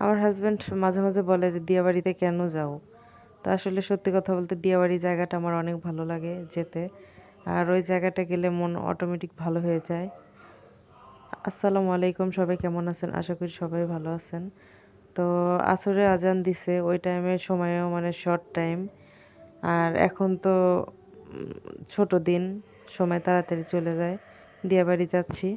আমার হাজব্যান্ড মাঝে মাঝে বলে যে দিয়াবাড়িতে কেন যাও? তো আসলে সত্যি কথা বলতে দিয়াবাড়ি জায়গাটা আমার অনেক ভালো লাগে যেতে। আর ওই জায়গাটা গেলে মন অটোমেটিক ভালো হয়ে যায়। আসসালামু আলাইকুম, সবাই কেমন আছেন? আশা করি সবাই ভালো আছেন। তো আসরের আজান দিছে, ওই টাইমের সময়ও মানে শর্ট টাইম। আর এখন তো ছোট দিন, সময় তাড়াতাড়ি চলে যায়। দিয়াবাড়ি যাচ্ছি।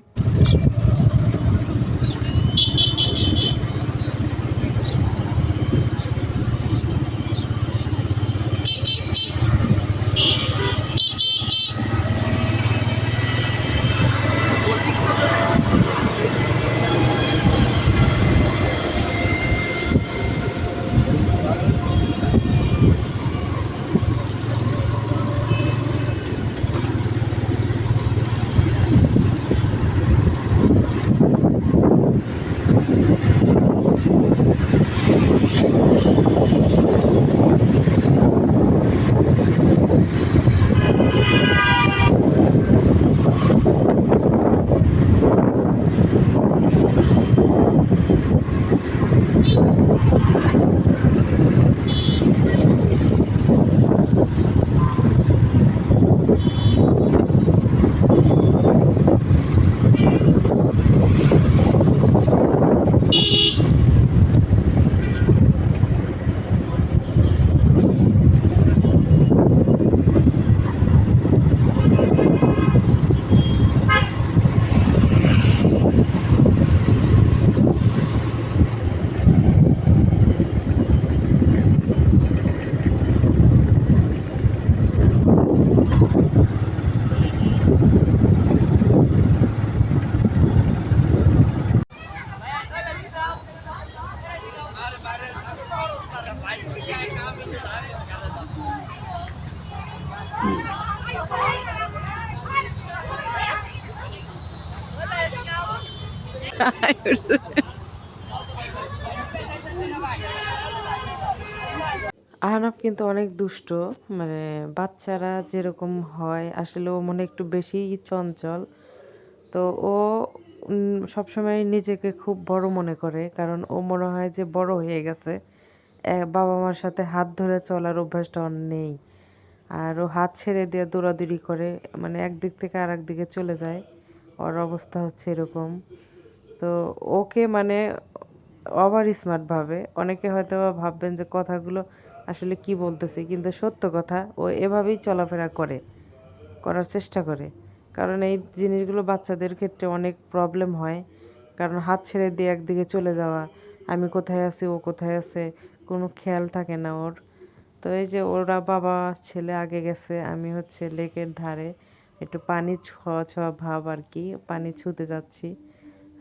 আহনাফ কিন্তু অনেক দুষ্ট, মানে বাচ্চারা যেরকম হয় আসলে ও মনে একটু বেশিই চঞ্চল। তো ও সবসময় নিজেকে খুব বড় মনে করে, কারণ ও মনে হয় যে বড় হয়ে গেছে। বাবা মার সাথে হাত ধরে চলার অভ্যাসটা ওর নেই। আর ও হাত ছেড়ে দিয়ে দৌড়াদৌড়ি করে, মানে একদিক থেকে আরেক দিকে চলে যায়। ওর অবস্থা হচ্ছে এরকম। তো ওকে মানে ওভার স্মার্ট ভাবে অনেকে হয়তো ভাববেন যে কথাগুলো আসলে কি বলতেছি, কিন্তু সত্য কথা, ও এভাবেই চলাফেরা করার চেষ্টা করে। কারণ এই জিনিসগুলো বাচ্চাদের ক্ষেত্রে অনেক প্রবলেম হয়। কারণ হাত ছেড়ে দিয়ে একদিকে চলে যাওয়া, আমি কোথায় আছি ও কোথায় আছে কোনো খেয়াল থাকে না ওর। তো এই যে ওরা বাবা ছেলে আগে গেছে, আমি হচ্ছে লেকের ধারে একটু পানি ছোঁয়া ছোঁয়া ভাব আর কি, পানি ছুঁতে যাচ্ছি।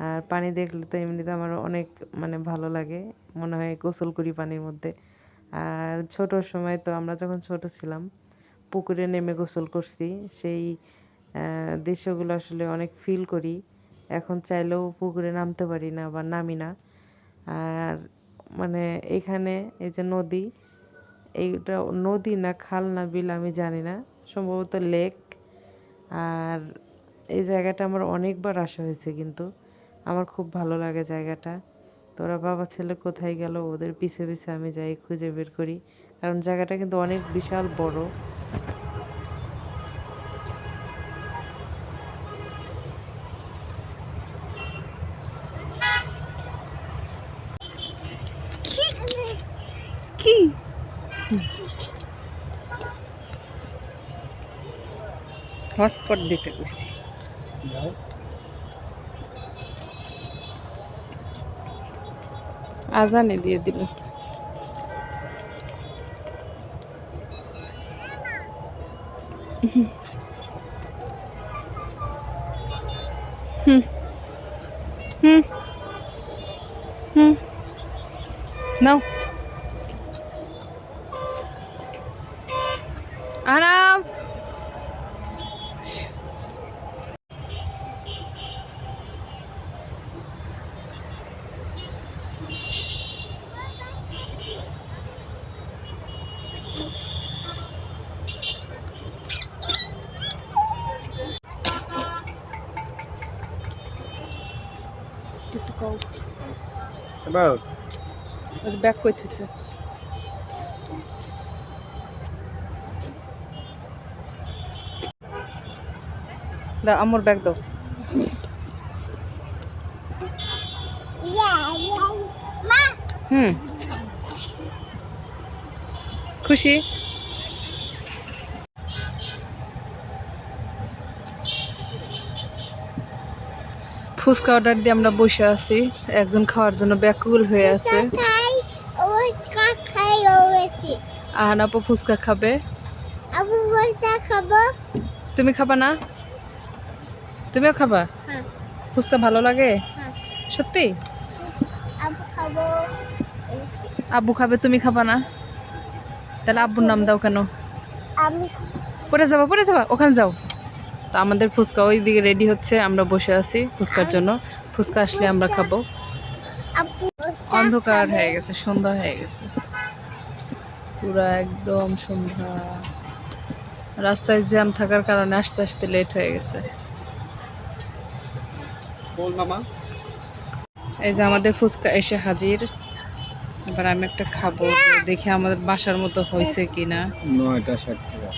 আর পানি দেখলে তো এমনিতে আমার অনেক মানে ভালো লাগে, মনে হয় গোসল করি পানির মধ্যে। আর ছোটোর সময় তো আমরা যখন ছোট ছিলাম পুকুরে নেমে গোসল করছি, সেই দৃশ্যগুলো আসলে অনেক ফিল করি। এখন চাইলেও পুকুরে নামতে পারি না বা নামি না। আর মানে এখানে এই যে নদী, এইটা নদী না খাল না বিল আমি জানি না, সম্ভবত লেক। আর এই জায়গাটা আমার অনেকবার আসা হয়েছে, কিন্তু আমার খুব ভালো লাগে জায়গাটা। তোরা বাবা ছেলে কোথায় গেল, ওদের পিছে পিছে আমি যাই, খুঁজে বের করি, কারণ জায়গাটা কিন্তু অনেক বিশাল বড়। কি হটস্পট দিতে কইছি। আজানে দিয়ে দিল। হুম হুম হুম নাও আনাফ। কিছু কও। About ব্যাগ কই থইছে দাও আমার ব্যাগ দাও হুম খুশি ফুচকা অর্ডার দিয়ে আমরা বসে আছি একজন খাওয়ার জন্য ব্যাকুল হয়ে আছে আহান আপু ফুচকা খাবে তুমি খাবা না তুমিও খাবা ফুচকা ভালো লাগে সত্যি আব্বু খাবে তুমি খাবা না তাহলে আব্বুর নাম দাও কেন পড়ে যাবা ওখানে যাও তো আমাদের ফুচকা ওই দিকে রেডি হচ্ছে আমরা বসে আছি ফুচকার জন্য ফুচকা আসলে আমরা খাবো অন্ধকার হয়ে গেছে সন্ধ্যা হয়ে গেছে পুরা একদম সন্ধ্যা রাস্তায় জ্যাম থাকার কারণে আস্তে আস্তে লেট হয়ে গেছে এই যে আমাদের ফুচকা এসে হাজির এবার আমি একটা খাবো দেখি আমাদের বাসার মতো হয়েছে কিনা 9টা 60 টাকা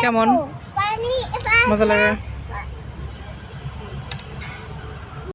কেমন মজা লাগে